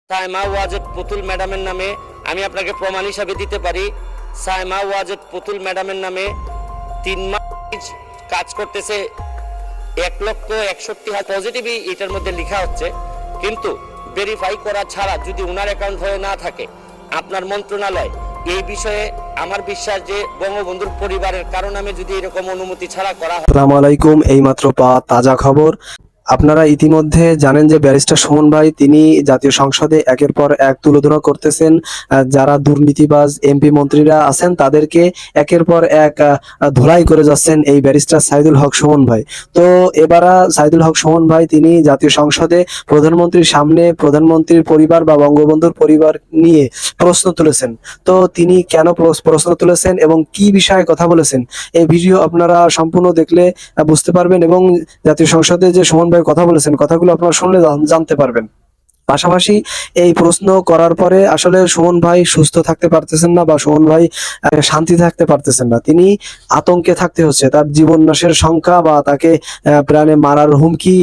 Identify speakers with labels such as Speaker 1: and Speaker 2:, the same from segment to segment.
Speaker 1: সাইমা ওয়াজেদ পুতুল ম্যাডামের নামে আমি আপনাকে প্রমাণ হিসাবে দিতে পারি। সাইমা ওয়াজেদ পুতুল ম্যাডামের নামে 3 মাস কাজ করতেছে, 1,61,000 পজিটিভই এটার মধ্যে লেখা হচ্ছে, কিন্তু ভেরিফাই করা ছাড়া যদি উনার অ্যাকাউন্ট হয়ে না থাকে, আপনার মন্ত্রণালয় এই বিষয়ে আমার বিশ্বাস যে বঙ্গবন্ধুর পরিবারের কারণ আমি যদি এরকম অনুমতি ছাড়া করা হয়।
Speaker 2: আসসালামু আলাইকুম। এইমাত্র পাওয়া তাজা খবর। আপনারা ইতিমধ্যে জানেন যে ব্যারিস্টার সুমন ভাই তিনি জাতীয় সংসদে একের পর এক তুলোধনা করতেছেন যারা দুর্নীতিবাজ এমপি মন্ত্রীরা আছেন তাদেরকে একের পর এক ধোলাই করে যাচ্ছেন এই ব্যারিস্টার সাইদুল হক সুমন ভাই। তো এবার সাইদুল হক সুমন ভাই তিনি জাতীয় সংসদে প্রধানমন্ত্রীর সামনে প্রধানমন্ত্রীর পরিবার বা বঙ্গবন্ধুর পরিবার নিয়ে প্রশ্ন তুলেছেন। তো তিনি কেন প্রশ্ন তুলেছেন এবং কি বিষয়ে কথা বলেছেন এই ভিডিও আপনারা সম্পূর্ণ দেখলে বুঝতে পারবেন, এবং জাতীয় সংসদে যে সুমন কথা বলেছেন কথাগুলো আপনারা শুনলে জানতে পারবেন। পাশাপাশি এই প্রশ্ন করার পরে আসলে সুমন ভাই সুস্থ থাকতে পারতেছেন না বা সুমন ভাই শান্তি থাকতে পারতেছেন না, তিনি আতঙ্কে থাকতে হচ্ছে, তার জীবন নাশের সংখ্যা বা তাকে প্রাণে মারার হুমকি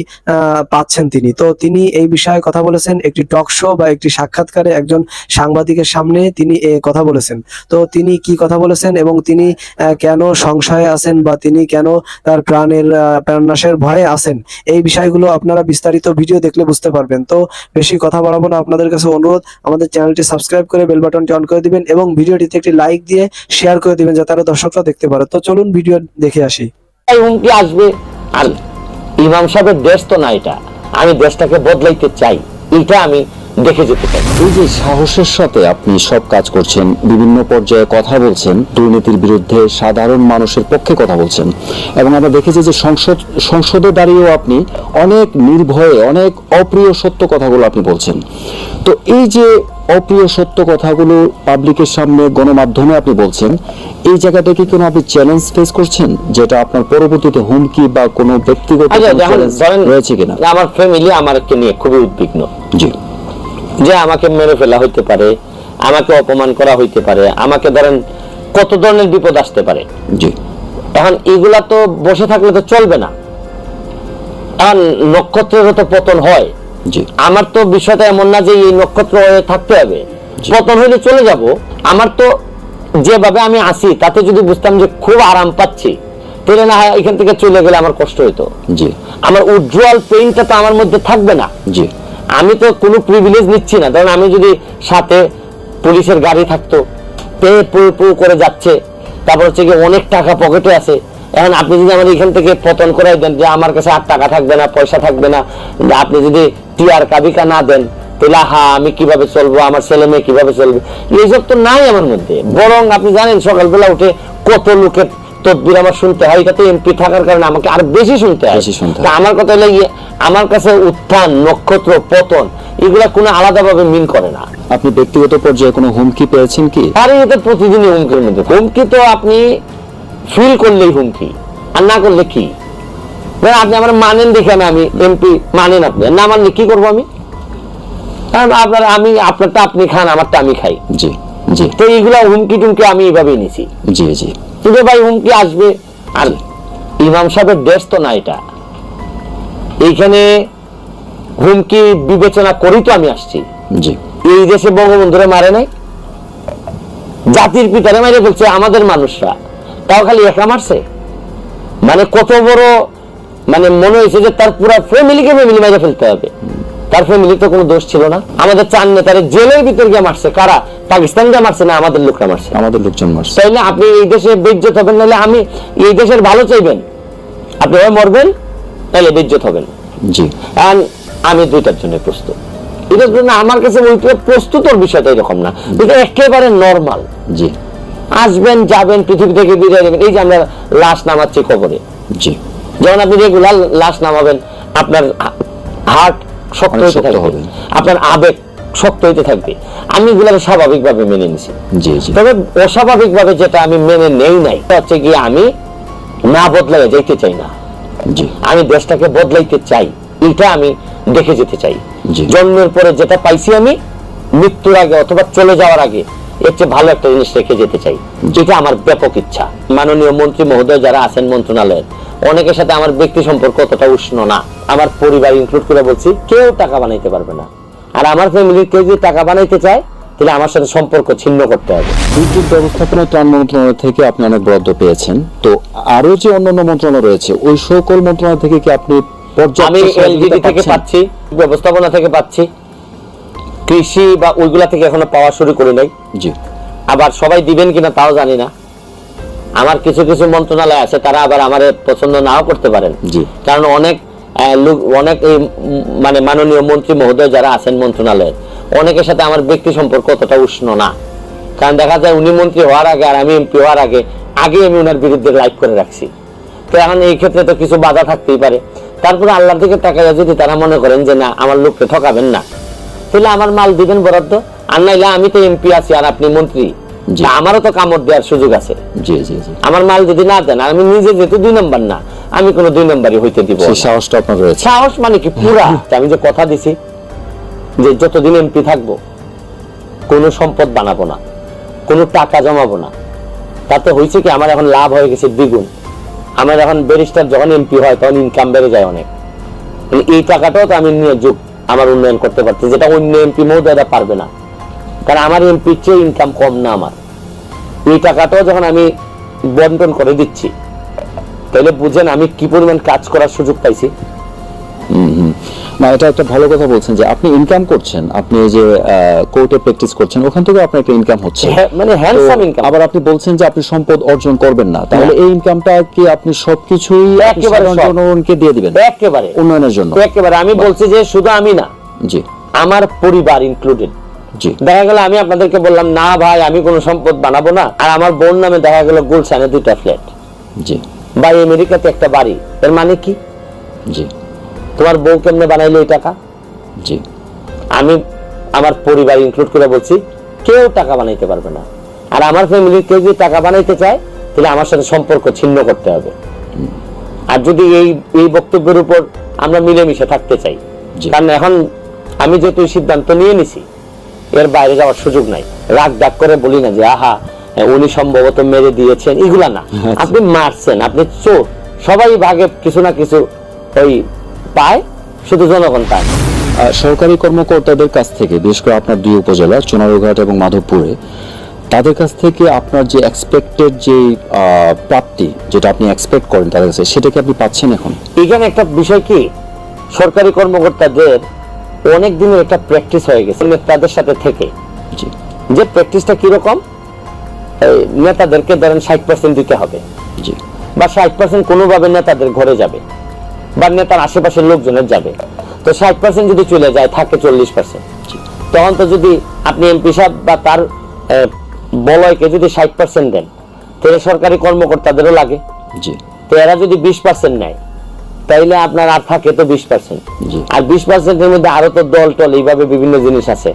Speaker 2: পাচ্ছেন তিনি। তো তিনি এই বিষয়ে কথা বলেছেন একটি টক শো বা একটি সাক্ষাৎকারে একজন সাংবাদিকের সামনে তিনি কথা বলেছেন। তো তিনি কি কথা বলেছেন এবং তিনি কেন সংশয়ে আছেন বা তিনি কেন তার প্রাণনাশের ভয়ে আছেন এই বিষয়গুলো আপনারা বিস্তারিত ভিডিও দেখলে বুঝতে পারবেন। তো বেশি কথা বাড়াবো না, আপনাদের কাছে অনুরোধ আমাদের চ্যানেলটি সাবস্ক্রাইব করে বেল বাটনটি অন করে দিবেন এবং ভিডিওটিতে একটি লাইক দিয়ে শেয়ার করে দিবেন যাতে আরো দর্শকরা দেখতে পারে। তো চলুন ভিডিও দেখে আসি।
Speaker 1: হুমকি আসবে, আর ইমাম সাহেবের দেশ তো না, এটা আমি দেশটাকে বদলাইতে চাই, এটা আমি দেখে যেতে চাই।
Speaker 3: এই যে সাহসের সাথে আপনি সব কাজ করছেন, বিভিন্ন পর্যায়ে কথা বলছেন, দুর্নীতির বিরুদ্ধে সাধারণ মানুষের পক্ষে কথা বলছেন, এবং আমরা দেখেছি যে সংসদে দাঁড়িয়েও আপনি অনেক নির্ভয়ে অনেক অপ্রিয় সত্য কথাগুলো আপনি বলছেন। তো এই যে অপ্রিয় সত্য কথাগুলো পাবলিকের সামনে গণমাধ্যমে আপনি বলছেন, এই জায়গাটা কি কোনো আপনি চ্যালেঞ্জ ফেস করছেন যেটা আপনার পরবর্তীতে হুমকি বা কোনো ব্যক্তিগত রয়েছে কিনা?
Speaker 1: আমার ফ্যামিলি আমাকে নিয়ে খুবই উদ্বিগ্ন।
Speaker 3: জি,
Speaker 1: যে আমাকে মেরে ফেলা হইতে পারে, আমাকে অপমান করা হইতে পারে, আমাকে ধরেন কত ধরনের বিপদ আসতে পারে।
Speaker 3: জি,
Speaker 1: এখন এগুলা তো বসে থাকলে তো চলবে না, এখন নক্ষত্রেরও তো পতন হয়।
Speaker 3: জি,
Speaker 1: আমার তো বিষয়টা এমন না যে এই নক্ষত্র হয়ে থাকতে হবে, পতন হইলে চলে যাব। আমার তো যেভাবে আমি আসি তাতে যদি বুঝতাম যে খুব আরাম পাচ্ছি, তাহলে না হয় এখান থেকে চলে গেলে আমার কষ্ট হইতো।
Speaker 3: জি, আমার
Speaker 1: উজ্জ্বল পেইনটা তো আমার মধ্যে থাকবে না।
Speaker 3: জি,
Speaker 1: আমি তো কোনো প্রিভিলেজ নিচ্ছি না। ধরেন আমি যদি সাথে পুলিশের গাড়ি থাকতো, পে পু করে যাচ্ছে, তারপর হচ্ছে কি অনেক টাকা পকেটে আছে, এখন আপনি যদি আমার এখান থেকে পতন করাই দেন যে আমার কাছে আর টাকা থাকবে না, পয়সা থাকবে না, আপনি যদি টিআর কাবিকা না দেন, তাহলে আমি কিভাবে চলবো, আমার ছেলে মেয়ে কিভাবে চলবে, এইসব তো নাই আমার মধ্যে। বরং আপনি জানেন সকালবেলা উঠে কত লোকের তদবির আমার শুনতে হয়, এটা তো এমপি থাকার কারণে আমাকে আর বেশি শুনতে হয়। আমার কথা হলো আমার কাছে উত্থান, নক্ষত্র, পতন এগুলা কোনো আলাদাভাবে মিন করে না।
Speaker 3: আপনি ব্যক্তিগত পর্যায়ে কোনো হুমকি পেয়েছেন কি?
Speaker 1: আরে এটা প্রতিদিনই হুমকির মধ্যে। হুমকি তো আপনি ফিল করলেই হুমকি, আর না করলে কি? আপনি আমার মানেন দেখে আমি এমপি, মানেন আপনি, না মানলে কি করবো আমি? কারণ আমি আপনারটা আপনি খান, আমারটা আমি খাই।
Speaker 3: জি, জি,
Speaker 1: তো এইগুলা হুমকি টুমকি আমি এইভাবেই নিছি।
Speaker 3: জি, জি,
Speaker 1: কিন্তু ভাই হুমকি আসবে, আর ইমাম সাহেবের দেশ তো না, এটা এইখানে হুমকি বিবেচনা করি তো আমি আসছি।
Speaker 3: জি,
Speaker 1: এই দেশে বঙ্গবন্ধুরে মারে নাই, জাতির পিতারে মারে ফেলছে আমাদের মানুষরা, তাও খালি একা মারছে। মানে কত বড়, মানে মনে হয়েছে যে তার পুরো ফ্যামিলিকে মেরে ফেলতে হবে। তার ফ্যামিলি তো কোনো দোষ ছিল না। আমাদের 4 নেতারে জেলের ভিতর গিয়ে মারছে কারা? পাকিস্তানকে মারছে না আমাদের লোকরা মারছে? আমাদের লোকজন মারছে। তাইলে আপনি এই দেশে বেইজ্জত হবেন, নাহলে আমি এই দেশের ভালো চাইবেন, আপনি মরবেন নাহলে বেইজ্জত হবেন।
Speaker 3: জি,
Speaker 1: আমি দুইটার জন্য প্রস্তুত। এটার জন্য আমার কাছে প্রস্তুতর বিষয়টা এরকম না, এটা একেবারে নর্মাল।
Speaker 3: জি,
Speaker 1: আসবেন যাবেন, পৃথিবী থেকে বিদায় নেবেন। এই যে আমরা লাশ নামাচ্ছি কবরে,
Speaker 3: জি,
Speaker 1: যখন আপনি রেগুলার লাশ নামাবেন, আপনার হার্ট শক্ত হতে থাকবে, আপনার আবেগ শক্ত হইতে থাকবে। আমি এগুলোকে স্বাভাবিকভাবে মেনে নিছি।
Speaker 3: জি, জি,
Speaker 1: তবে অস্বাভাবিকভাবে যেটা আমি মেনে নেই নাই হচ্ছে গিয়ে আমি না বদলাই যাইতে চাই না।
Speaker 3: জি,
Speaker 1: আমি দেশটাকে বদলাইতে চাই, এটা আমি দেখে যেতে চাই। জন্মের পরে যেটা পাইছি আমি মৃত্যুর আগে অথবা চলে যাওয়ার আগে এর চেয়ে ভালো একটা জিনিস রেখে যেতে চাই, যেটা আমার ব্যাপক ইচ্ছা। মাননীয় মন্ত্রী মহোদয় যারা আছেন মন্ত্রণালয়ের, অনেকের সাথে আমার ব্যক্তি সম্পর্ক অতটা উষ্ণ না। আমার পরিবার ইনক্লুড করে বলছি, কেউ টাকা বানাইতে পারবে না। আর আমার ফ্যামিলির কেউ যদি টাকা বানাইতে চায় তাহলে আমার সাথে সম্পর্ক ছিন্ন করতে হবে।
Speaker 3: দুর্যোগ ব্যবস্থাপনা ত্রাণ মন্ত্রণালয় থেকে আপনি অনেক বরাদ্দ পেয়েছেন, তো আরো যে অন্যান্য মন্ত্রণালয় রয়েছে ওই সকল মন্ত্রণালয় থেকে কি আপনি পর্যাপ্ত
Speaker 1: আমি
Speaker 3: সহযোগিতা
Speaker 1: এলজিডি থেকে
Speaker 3: পাচ্ছেন?
Speaker 1: পাচ্ছি, ব্যবস্থাপনা থেকে পাচ্ছি, কৃষি বা ওইগুলা থেকে এখনো পাওয়া শুরু করি নাই।
Speaker 3: জি,
Speaker 1: আবার সবাই দিবেন কিনা তাও জানি না। আমার কিছু কিছু মন্ত্রণালয় আছে, তারা আবার আমারে পছন্দ নাও করতে পারেন।
Speaker 3: জি।
Speaker 1: কারণ অনেক লোক, অনেক এই মানে মাননীয় মন্ত্রী মহোদয় যারা আছেন মন্ত্রণালয়ে, অনেকের সাথে আমার ব্যক্তি সম্পর্ক অতটা উষ্ণ না। কারণ দেখা যায় উনি মন্ত্রী হওয়ার আগে আর আমি এমপি হওয়ার আগে আমি ওনার বিরুদ্ধে লাইভ করে রাখছি। তো এখন এই ক্ষেত্রে তো কিছু বাধা থাকতেই পারে। তারপরে আল্লাহর দিকে তাকাইয়া যদি তারা মনে করেন যে না আমার লোককে ঠকাবেন না, তাহলে আমার মাল দিবেন বরাদ্দ। আর নাইলে আমি তো এমপি আছি আর আপনি মন্ত্রী,
Speaker 3: জি।
Speaker 1: তা আমারও তো কামড় দেওয়ার সুযোগ আছে।
Speaker 3: জি, জি, জি।
Speaker 1: আমার মাল যদি না দেন, আর আমি নিজে যেহেতু 2 নম্বর না, আমি কোনো 2 নম্বরই হইতে দিব
Speaker 3: সেই
Speaker 1: না।
Speaker 3: সাহসটা আপনার রয়েছে।
Speaker 1: সাহস মানে কি পুরা আমি যে কথা দিছি যে যতদিন এমপি থাকবো কোনো সম্পদ বানাবো না, কোনো টাকা জমাবো না। তাতে হয়েছে কি আমার এখন লাভ হয়ে গেছে দ্বিগুণ। আমার এখন ব্যারিস্টার যখন এমপি হয় তখন ইনকাম বেড়ে যায় অনেক। মানে এই টাকাটাও তো আমি নিয়ে যোগ আমার উন্নয়ন করতে পারছি, যেটা অন্য এমপি মহোদয়রা পারবে না। কারণ আমার এমপির চেয়ে ইনকাম কম না আমার। এই টাকাটাও যখন আমি বন্টন করে দিচ্ছি, তাহলে বুঝেন আমি কি পরিমাণ কাজ করার সুযোগ পাইছি।
Speaker 3: না, এটা একটা ভালো কথা বলছেন যে আপনি ইনকাম করছেন, আপনি এই যে কোর্টে প্র্যাকটিস করছেন, ওখান থেকে আপনার একটা ইনকাম হচ্ছে,
Speaker 1: মানে হ্যান্ডসাম
Speaker 3: তো
Speaker 1: ইনকাম।
Speaker 3: আবার আপনি বলছেন যে আপনি সম্পদ অর্জন করবেন না, তাহলে এই ইনকামটা কি আপনি সবকিছুই আপনি
Speaker 1: একেবারে
Speaker 3: সাধারণ
Speaker 1: সব।
Speaker 3: জনগণকে দিয়ে দিবেন
Speaker 1: একেবারে
Speaker 3: উন্নয়নের জন্য?
Speaker 1: একেবারে আমি বলছি যে শুধু আমি না,
Speaker 3: জি,
Speaker 1: আমার পরিবার ইনক্লুডেড।
Speaker 3: জি,
Speaker 1: দেখা গেল আমি আপনাদেরকে বললাম না ভাই আমি কোনো সম্পদ বানাবো না, আর আমার বোন নামে দেখা গেল গুলশানে 2টা ফ্ল্যাট
Speaker 3: জি,
Speaker 1: বা আমেরিকাতে একটা বাড়ি। এর মানে কি?
Speaker 3: জি,
Speaker 1: তোমার বউ কেমনে বানাইলো এই টাকা?
Speaker 3: জি,
Speaker 1: আমি আমার পরিবার ইনক্লুড করে বলছি কেউ টাকা বানাইতে পারবে না। আর আমার ফ্যামিলির কেউ যদি টাকা বানাইতে চায় তাহলে আমার সাথে সম্পর্ক ছিন্ন করতে হবে। আর যদি এই এই বক্তব্যের উপর আমরা মিলেমিশে থাকতে চাই,
Speaker 3: জি।
Speaker 1: কারণ এখন আমি যেহেতু এই সিদ্ধান্ত নিয়ে নিছি, এর বাইরে যাওয়ার সুযোগ নাই। রাগ ডাক করে বলি না যে আহা উনি সম্ভবত মেরে দিয়েছেন, এগুলা না। আপনি মারছেন, আপনি চোর। সবাই ভাগে কিছু না কিছু ওই পায়, শুধু জনগণ পায় না।
Speaker 3: সরকারি কর্মকর্তাদের কাছ থেকে, বিশেষ করে আপনার 2 উপজেলা চুনারুঘাট এবং মাধবপুরে, তাদের কাছ থেকে আপনার যে এক্সপেক্টেড যে প্রাপ্তি, যেটা আপনি এক্সপেক্ট করেন তাদের কাছে, সেটা কি আপনি পাচ্ছেন এখন?
Speaker 1: এখানে একটা বিষয় কি, সরকারি কর্মকর্তাদের অনেক দিনের একটা প্র্যাকটিস হয়ে গেছে নেতাদের সাথে থেকে।
Speaker 3: জি,
Speaker 1: যে প্র্যাকটিসটা কিরকম, নেতাদেরকে ধরেন 60% দিতে হবে,
Speaker 3: জি,
Speaker 1: বা 60% কোনোভাবে নেতাদের ঘরে যাবে বা নেতার আশেপাশের লোকজনের যাবে। তো 60% যদি চলে যায়, থাকে 40%। তখন তো যদি আপনি এমপি সাহেব বা তার বলয়কে যদি 60% দেন, তাহলে সরকারি কর্মকর্তাদেরও লাগে।
Speaker 3: জি,
Speaker 1: তো এরা যদি 20% নেয়, তাইলে আপনার আর থাকে তো 20%।
Speaker 3: জি।
Speaker 1: আর 20%-এর মধ্যে আরো তো দল টল এইভাবে বিভিন্ন জিনিস আছে।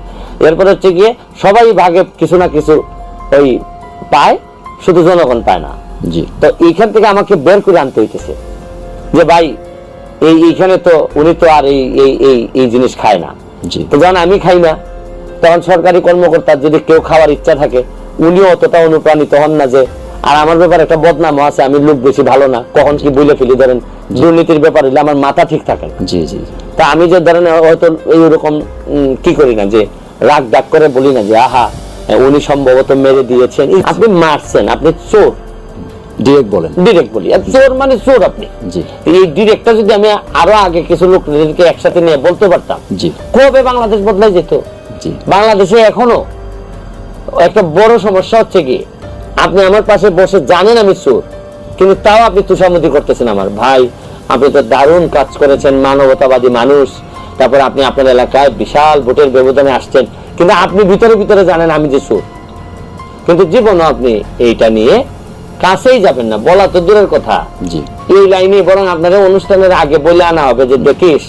Speaker 1: এরপরে হচ্ছে গিয়ে সবাই ভাগে কিছু না কিছু ওই পায়, শুধু জনগণ পায় না।
Speaker 3: জি,
Speaker 1: তো এইখান থেকে আমাকে বের করে আনতে হইতেছে যে ভাই এইখানে তো উনি তো আর এই জিনিস খায় না।
Speaker 3: জি,
Speaker 1: তো যখন আমি খাই না, তখন সরকারি কর্মকর্তার যদি কেউ খাওয়ার ইচ্ছা থাকে, উনিও অতটা অনুপ্রাণিত হন না যে। আর আমার ব্যাপারে একটা বদনামও আছে, আমি লোক বেশি ভালো না, কখন কি বলে ফেলি। ধরেন দুর্নীতির ব্যাপার হলে আমার মাথা ঠিক থাকে না।
Speaker 3: জি, জি,
Speaker 1: তা আমি যে ধরেন হয়তো এইরকম কি করি না, যে রাগ ডাক করে বলি না যে আহা উনি সম্ভবত মেরে দিয়েছেন। আপনি মারছেন, আপনি চোর।
Speaker 3: ডিরেক্ট বলেন।
Speaker 1: ডিরেক্ট বলি, আর চোর মানে চোর আপনি।
Speaker 3: জি,
Speaker 1: এই ডিরেক্টটা যদি আমি আরো আগে কিছু লোকদেরকে একসাথে নিয়ে বলতে পারতাম,
Speaker 3: জি,
Speaker 1: কবে বাংলাদেশ বদলাই যেত।
Speaker 3: জি,
Speaker 1: বাংলাদেশে এখনো একটা বড় সমস্যা হচ্ছে কি, আপনি আমার পাশে বসে জানেন আমি চোর, কিন্তু তাও আপনি তুষামতি করতেছেন। আমার ভাই, আপনি তো দারুণ কাজ করেছেন, মানবতাবাদী মানুষ। তারপর আপনি আপনার এলাকায় বিশাল ভোটের ব্যবধানে আসছেন, কিন্তু আপনি ভিতরে ভিতরে জানেন আমি যে চোর। কিন্তু জীবনও আপনি এইটা নিয়ে কাছেই যাবেন না, বলা তো দূরের কথা।
Speaker 3: জি,
Speaker 1: এই লাইনে বরং আপনারা অনুষ্ঠানের আগে বলে আনা হবে যে দেখিস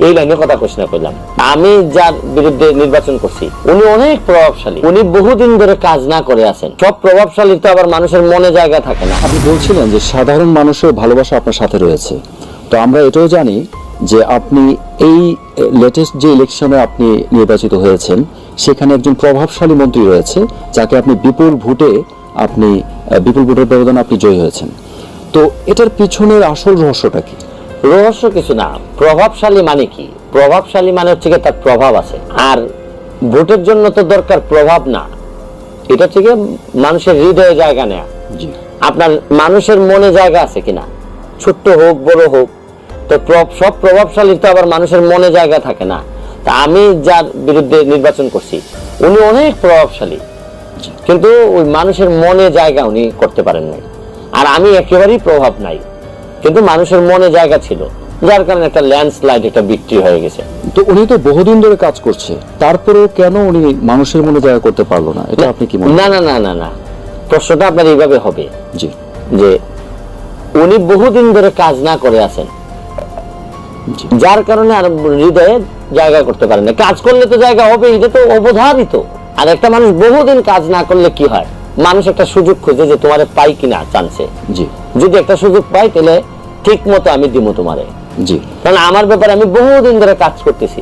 Speaker 1: এই লাইনে কথা কোশ না করলাম। আমি যার বিরুদ্ধে নির্বাচন করছি উনি অনেক প্রভাবশালী, উনি বহুদিন ধরে কাজ না করে আছেন। সব প্রভাবশালী তো আবার মানুষের মনে জায়গা থাকে না।
Speaker 3: আপনি বলছিলেন যে সাধারণ মানুষের ভালোবাসা আপনার সাথে রয়েছে, তো আমরা এটাও জানি যে আপনি এই লেটেস্ট যে ইলেকশনে আপনি নির্বাচিত হয়েছেন, সেখানে একজন প্রভাবশালী মন্ত্রী রয়েছে, যাকে আপনি বিপুল ভোটের ব্যবধানে আপনি জয়ী হয়েছেন। তো এটার পিছনের আসল রহস্যটা কি?
Speaker 1: রহস্য কিছু না, প্রভাবশালী মানে কি, প্রভাবশালী মানে হচ্ছে কি তার প্রভাব আছে। আর ভোটের জন্য তো দরকার প্রভাব না, এটা হচ্ছে কি মানুষের হৃদয়ে জায়গা নেয়া।
Speaker 3: জি
Speaker 1: আপনার মানুষের মনে জায়গা আছে কিনা, ছোট্ট হোক বড় হোক, তো সব প্রভাবশালী তো আবার মানুষের মনে জায়গা থাকে না। তা আমি যার বিরুদ্ধে নির্বাচন করছি উনি অনেক প্রভাবশালী, কিন্তু ওই মানুষের মনে জায়গা উনি করতে পারেন নাই। আর আমি একেবারেই প্রভাব নাই, কিন্তু মানুষের মনে জায়গা ছিল, যার কারণে একটা ল্যান্ডস্লাইড, একটা বিক্রি হয়ে গেছে।
Speaker 3: তো উনি তো বহুদিন ধরে কাজ করছে, তারপরেও কেন উনি মানুষের মনে জায়গা করতে পারলো না, এটা আপনি কি মনে
Speaker 1: না না না না না, প্রশ্নটা আপনার এইভাবে হবে
Speaker 3: জি
Speaker 1: যে উনি বহুদিন ধরে কাজ না করে আছেন,
Speaker 3: জি
Speaker 1: যার কারণে আর হৃদয়ে জায়গা করতে পারেন না। কাজ করলে তো জায়গা হবে, এটা তো অবধারিত। আর একটা মানুষ বহুদিন কাজ না করলে কি হয়, মানুষ একটা সুযোগ খুঁজে যে তোমারে পাই কিনা চান্সে,
Speaker 3: জি
Speaker 1: যদি একটা সুযোগ পাই তাহলে ঠিক মতো আমি দিব তোমারে।
Speaker 3: জি
Speaker 1: কারণ আমার ব্যাপারে আমি বহুদিন ধরে কাজ করতেছি,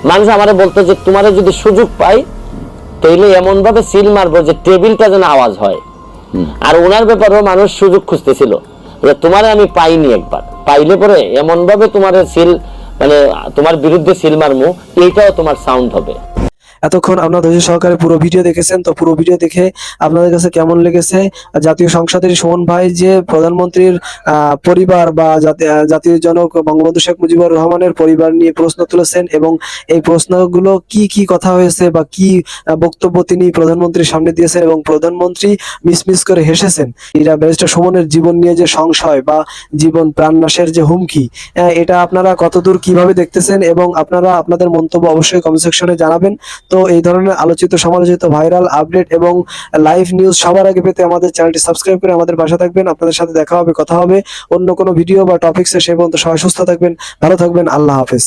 Speaker 1: মানুষ আমারে বলতো যে তোমারে যদি সুযোগ পাই তাইলে এমন ভাবে সিল মারবো যে টেবিলটা যেন আওয়াজ হয়। আর ওনার ব্যাপারেও মানুষ সুযোগ খুঁজতেছিল যে তোমারে আমি পাইনি, একবার পাইলে পরে এমন ভাবে তোমার সিল, মানে তোমার বিরুদ্ধে সিল মারমু, এইটাও তোমার সাউন্ড হবে।
Speaker 2: এতক্ষণ আপনারা ধৈর্য সহকারে পুরো ভিডিও দেখেছেন। তো পুরো ভিডিও দেখে আপনাদের কাছে কেমন লেগেছে? জাতীয় সংসদের সুমন ভাই যে প্রধানমন্ত্রীর পরিবার বা জাতীয় জনক বঙ্গবন্ধু শেখ মুজিবুর রহমানের পরিবার নিয়ে প্রশ্ন তুলেছেন, এবং এই প্রশ্নগুলো কি কি কথা হয়েছে বা কি বক্তব্য তিনি প্রধানমন্ত্রীর সামনে দিয়েছেন, এবং প্রধানমন্ত্রী মিস করে হেসেছেন। এটা ব্যারিস্টার সুমনের জীবন নিয়ে যে সংশয় বা জীবন প্রাণনাশের যে হুমকি, এটা আপনারা কতদূর কিভাবে দেখতেছেন, এবং আপনারা আপনাদের মন্তব্য অবশ্যই কমেন্ট সেকশনে জানাবেন। তো এই ধরনের আলোচিত সমালোচিত ভাইরাল আপডেট এবং লাইভ নিউজ সবার আগে পেতে আমাদের চ্যানেলটি সাবস্ক্রাইব করে আমাদের পাশে থাকবেন। আপনাদের সাথে দেখা হবে, কথা হবে অন্য কোনো ভিডিও বা টপিকসে। সেই পর্যন্ত সবাই সুস্থ থাকবেন, ভালো থাকবেন। আল্লাহ হাফেজ।